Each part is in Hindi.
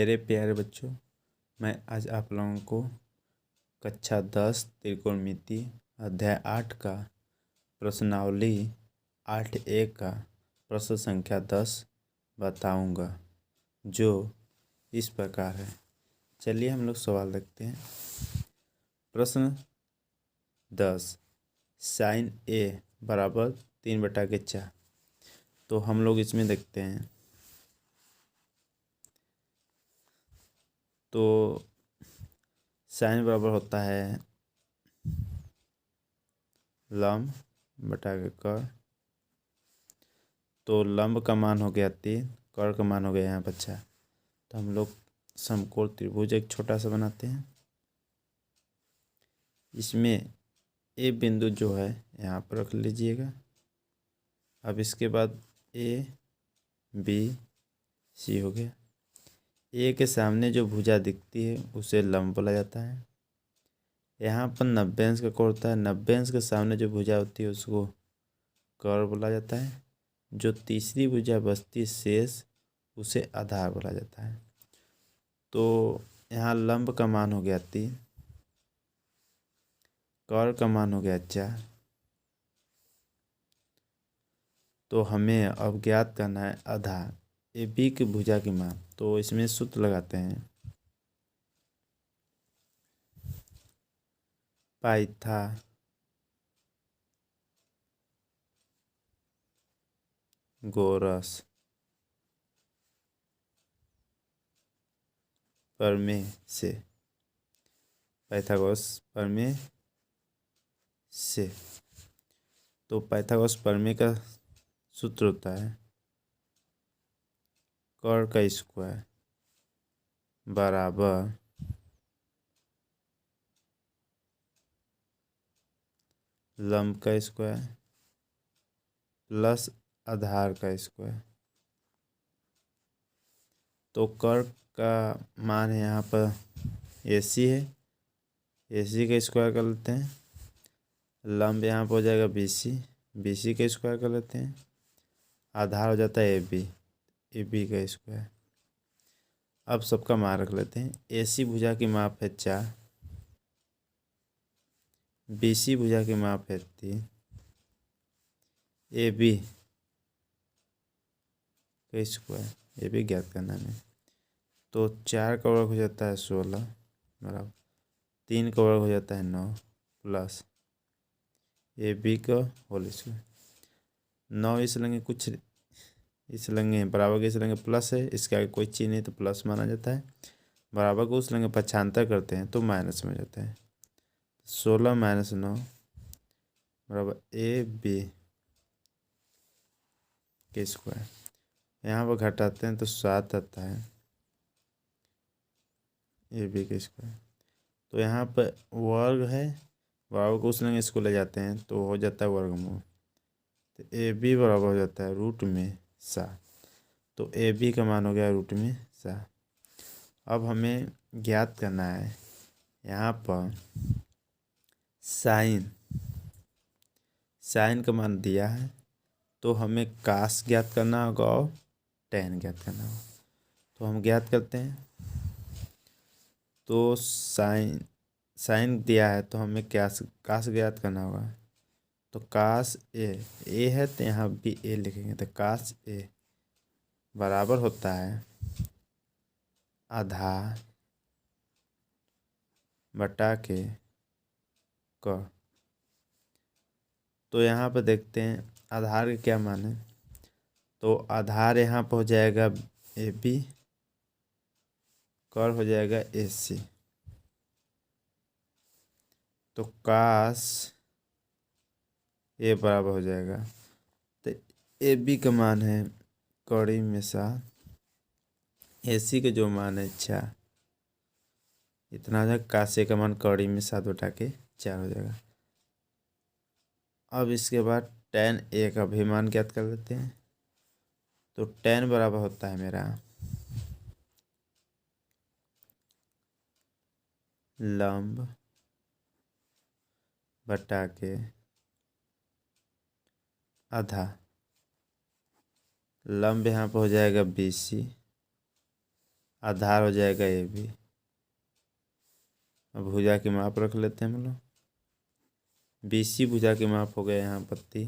मेरे प्यारे बच्चों, मैं आज आप लोगों को कक्षा 10 त्रिकोणमिति अध्याय 8 का प्रश्नावली 8A का प्रश्न संख्या 10 बताऊंगा, जो इस प्रकार है। चलिए हम लोग सवाल देखते हैं। प्रश्न 10, साइन A बराबर 3/4। तो हम लोग इसमें देखते हैं। तो साइन बराबर होता है लंब बटा के कर। तो लंब का मान हो गया 3, कर का मान हो गया यहाँ 50। तो हम लोग समकोण त्रिभुज एक छोटा सा बनाते हैं। इसमें ए बिंदु जो है यहाँ पर रख लीजिएगा। अब इसके बाद ABC हो गया। ए के सामने जो भुजा दिखती है उसे लंब बोला जाता है। यहाँ पर 90 अंश का कोण होता है। 90 अंश के सामने जो भुजा होती है उसको कर बोला जाता है। जो तीसरी भुजा बचती शेष उसे आधार बोला जाता है। तो यहाँ लंब का मान हो गया 3, कर का मान हो गया 4। तो हमें अब ज्ञात करना है आधार AB की भुजा की मान। तो इसमें सूत्र लगाते हैं। पाइथागोरस प्रमेय से, पाइथागोरस प्रमेय से। तो पाइथागोरस प्रमेय का सूत्र होता है कर का स्क्वायर बराबर लंब का स्क्वायर प्लस आधार का स्क्वायर। तो कर का मान है यहाँ पर AC है, AC का स्क्वायर कर लेते हैं। लंब यहाँ पर हो जाएगा BC का स्क्वायर कर लेते हैं। आधार हो जाता है AB का स्क्वायर। अब सबका मान रख लेते हैं। AC भुजा की माप है 4, BC भुजा की माप है 3, AB का स्क्वायर AB ज्ञात करना है। तो 4 का वर्ग हो जाता है 16 बराबर 3 का वर्ग हो जाता है 9 प्लस AB का होल स्क्वायर। 9 इस लेंगे, कुछ इस लेंगे, बराबर के इस लेंगे, प्लस है, इसके आगे कोई चीज़ नहीं तो प्लस माना जाता है। बराबर को उस लेंगे, पक्षांतर करते हैं तो माइनस में जाता है। 16 - 9 बराबर AB के स्क्वायर। यहाँ पर घटाते हैं तो 7 आता है AB के स्क्वायर। तो यहाँ पर वर्ग है, बराबर को उस लेंगे, इसको ले जाते हैं तो हो जाता है वर्गमूल। तो AB बराबर हो जाता है √7। तो AB का मान हो गया √7। अब हमें ज्ञात करना है यहाँ पर साइन का मान दिया है। तो हमें कास ज्ञात करना होगा और टैन ज्ञात करना होगा। तो हम ज्ञात करते हैं। तो साइन दिया है तो हमें कास ज्ञात करना होगा। तो कास ए है तो यहाँ भी A लिखेंगे। तो कास A बराबर होता है आधार बटा के क। तो यहाँ पर देखते हैं आधार के क्या मान है। तो आधार यहाँ पर हो जाएगा AB, कर हो जाएगा AC। तो कास A बराबर हो जाएगा। तो AB का मान है कड़ी में 7, AC का जो मान है 4, इतना हो जाएगा। कास A का मान कड़ी में 7 बटा के 4 हो जाएगा। अब इसके बाद tan A का भी मान ज्ञात कर लेते हैं। तो tan बराबर होता है मेरा लंब बटा के आधा। लंब यहाँ पर हो जाएगा BC, आधार हो जाएगा ए बी। अब भुजा की माप रख लेते हैं हम लोग। BC भुजा की माप हो गया यहाँ पत्ती,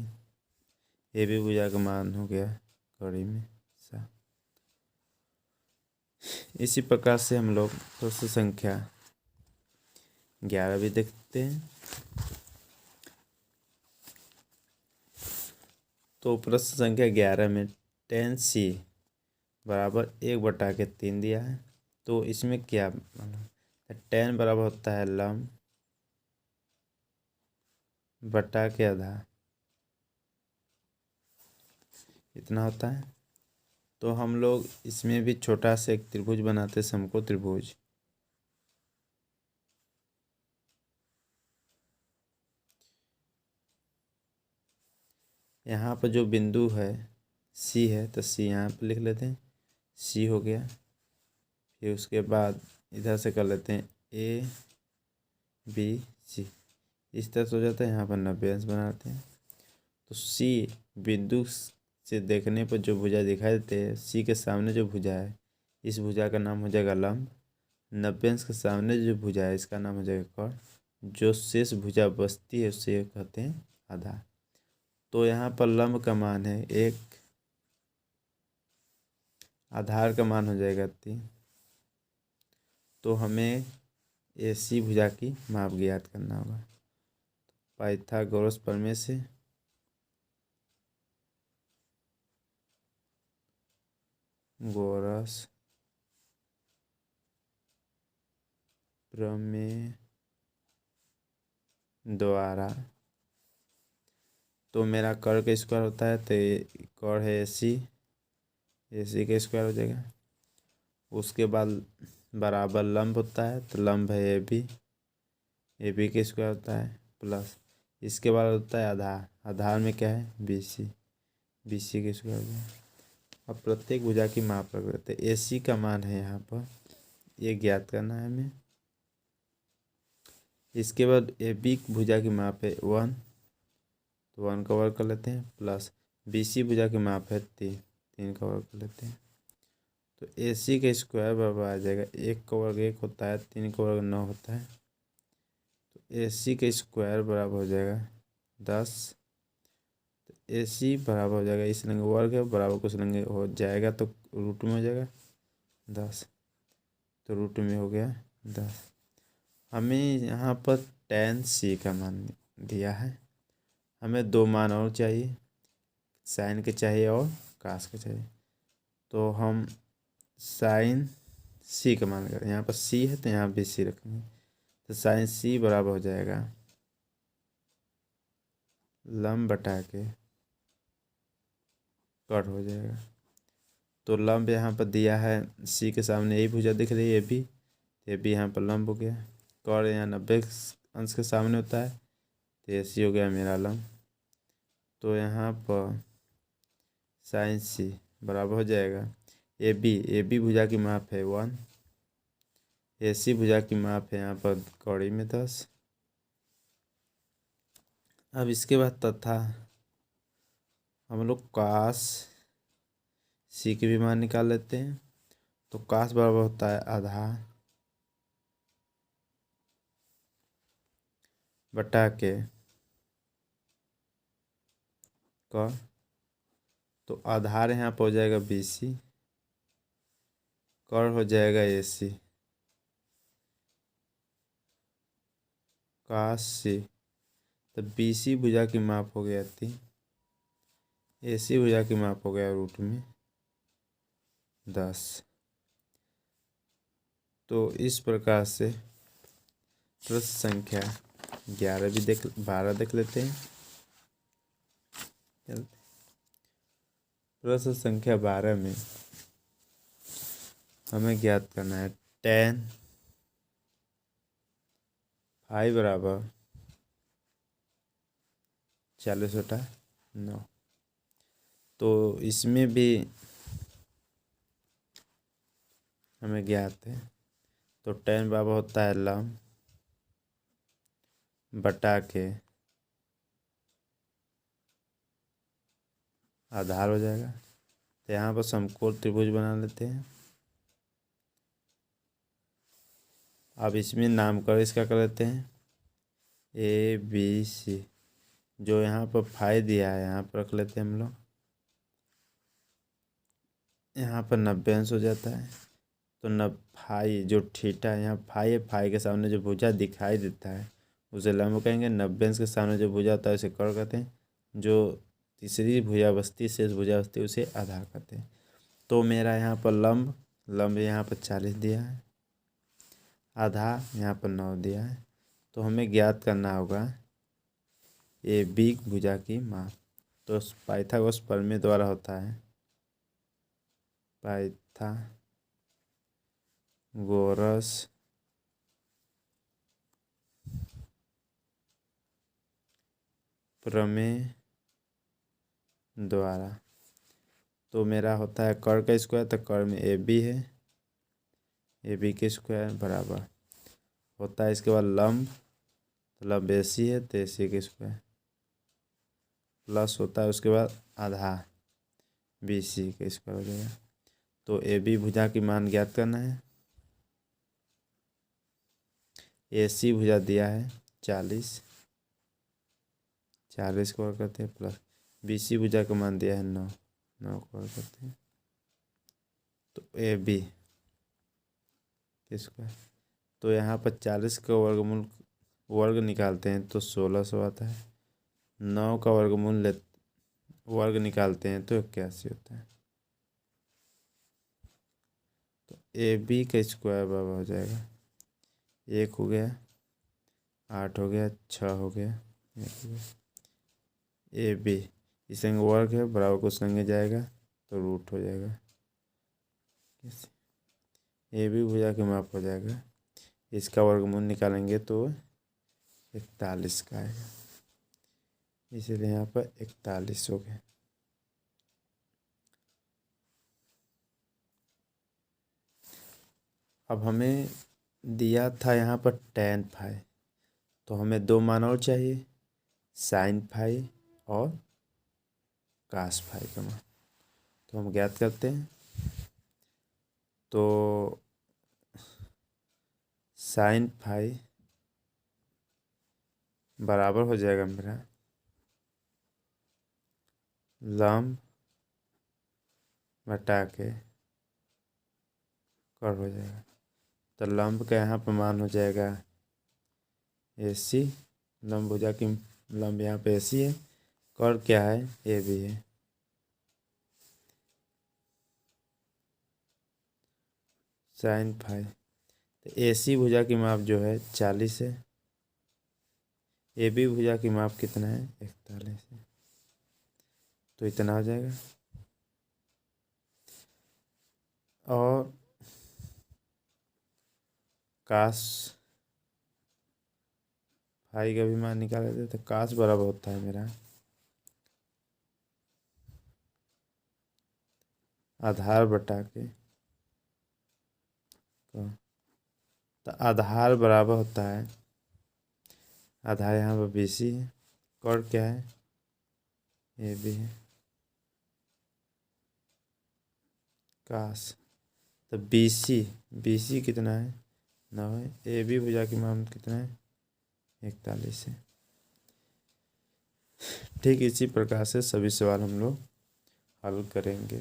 AB भुजा का मान हो गया कड़ी में 7। इसी प्रकार से हम लोग प्रश्न संख्या 11 भी देखते हैं। तो प्रश्न संख्या 11 में tan C बराबर 1/3 दिया है। तो इसमें क्या tan बराबर होता है लंब बटा के आधार, इतना होता है। तो हम लोग इसमें भी छोटा सा एक त्रिभुज बनाते, समकोण त्रिभुज। यहाँ पर जो बिंदु है C है, तो C यहाँ पर लिख लेते हैं, C हो गया। फिर उसके बाद इधर से कर लेते हैं ABC, इस तरह से हो जाता है। यहाँ पर 90 अंश बनाते हैं। तो C बिंदु से देखने पर जो भुजा दिखाई देते हैं, C के सामने जो भुजा है, इस भुजा का नाम हो जाएगा लंब। 90 अंश के सामने जो भुजा है, इसका नाम हो जाएगा कोण। जो शेष भुजा बचती है उसे कहते हैं आधार। तो यहाँ पर लंब का मान है 1, आधार का मान हो जाएगा 3। तो हमें AC भुजा की माप ज्ञात करना होगा। पाइथागोरस प्रमेय से गोरस प्रमेय द्वारा, तो मेरा कर्ण का स्क्वायर होता है, तो कर्ण है AC का स्क्वायर हो जाएगा। उसके बाद बराबर लंब होता है, तो लंब है AB का स्क्वायर होता है, प्लस इसके बाद होता है आधार। आधार में क्या है BC का स्क्वायर होता है। अब प्रत्येक भुजा की माप रख देते हैं। AC का मान है यहाँ पर, ये ज्ञात करना है हमें। इसके बाद AB भुजा की माप है 1, तो 1 का वर्ग कर लेते हैं, प्लस BC भुजा की माप है 3 का वर्ग कर लेते हैं। तो AC का स्क्वायर बराबर आ जाएगा, 1 का वर्ग 1 होता है, 3 का वर्ग 9 होता है। तो AC का स्क्वायर बराबर हो जाएगा 10। तो AC बराबर हो जाएगा, इस लेंगे वर्ग है, बराबर कुछ लेंगे हो जाएगा, तो रूट में हो जाएगा 10। तो रूट में हो गया 10। हमें यहाँ पर tan C का मान दिया है। हमें 2 मान और चाहिए, साइन के चाहिए और कास के चाहिए। तो हम साइन C का मान करें, यहाँ पर C है तो यहाँ भी C रखेंगे। तो साइन C बराबर हो जाएगा लंब बटा के कट हो जाएगा। तो लंब यहाँ पर दिया है, C के सामने यही भुजा दिख रही है ये भी यहाँ पर लंब हो गया। कट यहाँ 90 अंश के सामने होता है, तो AC हो गया मेरा लंब। तो यहाँ पर साइन C बराबर हो जाएगा AB भुजा की माप है 1, AC भुजा की माप है यहाँ पर कौड़ी में 10। अब इसके बाद तथा हम लोग कास C की भी मान निकाल लेते हैं। तो कास बराबर होता है आधार बटा के कौन। तो आधार यहाँ पर हो जाएगा BC, कौन हो जाएगा AC। कास C, तो BC भुजा की माप हो गया 3, AC भुजा की माप हो गया रूट में 10। तो इस प्रकार से प्रश्न संख्या 11 भी 12 देख लेते हैं। प्रश्न संख्या 12 में हमें ज्ञात करना है tan फाई बराबर 40/9। तो इसमें भी हमें ज्ञात है। तो tan बराबर होता है लंब बटा के आधार हो जाएगा। तो यहाँ पर समकोण त्रिभुज बना लेते हैं। अब इसमें नामकरण इसका कर लेते हैं ABC। जो यहाँ पर फाई दिया है यहाँ पर रख लेते हैं हम लोग। यहाँ पर 90 अंश हो जाता है। तो न फाई जो थीटा है यहाँ फाई है, फाई के सामने जो भुजा दिखाई देता है उसे लंब कहेंगे। 90 अंश के सामने जो भुजा होता है उसे कर्ण कहते हैं। जो तीसरी भुजा बचती शेष भुजा बचती उसे आधार कहते हैं। तो मेरा यहाँ पर लंब यहाँ पर 40 दिया है, आधार यहाँ पर 9 दिया है। तो हमें ज्ञात करना होगा AB भुजा की माप। तो पाइथागोरस प्रमेय द्वारा होता है पाइथागोरस प्रमेय द्वारा। तो मेरा होता है कर्ण का स्क्वायर, तो कर्ण में AB है, AB के स्क्वायर बराबर होता है। इसके बाद लंब, तो लंब AC है तो AC के स्क्वायर प्लस होता है उसके बाद आधार BC के स्क्वायर हो जाएगा। तो AB भुजा की मान ज्ञात करना है। AC भुजा दिया है 40 को और करते हैं प्लस BC भुजा का मान दिया है 9 को और करते हैं। तो AB स्क्वायर, तो यहाँ पर 40 का वर्ग निकालते हैं तो 1600 आता है। 9 का वर्ग निकालते हैं तो 81 होता है। तो AB का स्क्वायर बराबर हो जाएगा 1 हो गया, 8 हो गया, 6 हो गया, 1 हो गया। AB इस संग वर्ग है, बराबर को संगे जाएगा तो रूट हो जाएगा। AB भुजा की माप हो जाएगा। इसका वर्गमूल निकालेंगे तो 41 का आएगा, इसलिए यहाँ पर 41 हो गया। अब हमें दिया था यहाँ पर tan फाई, तो हमें 2 मान और चाहिए, sin फाई और cos फाई का मान। तो हम ज्ञात करते हैं। तो sin फाई बराबर हो जाएगा मेरा लंब बटा के कर्ण हो जाएगा। तो लंब का यहाँ पर मान हो जाएगा AC, लंब भुजा की लंब यहाँ पे AC है, कर्ण क्या है AB है। sin फाई, तो AC भुजा की माप जो है 40 है, AB भुजा की माप कितना है 41 है। तो इतना हो जाएगा। और cos फाई का भी मान निकाल लेते, तो cos बराबर होता है मेरा आधार बटा के, तो आधार बराबर होता है, आधार यहाँ पर BC है, कर्ण क्या है AB है, cos तो BC कितना है 9 है, AB भुजा की मान कितना है 41 है। ठीक इसी प्रकार से सभी सवाल हम लोग हल करेंगे।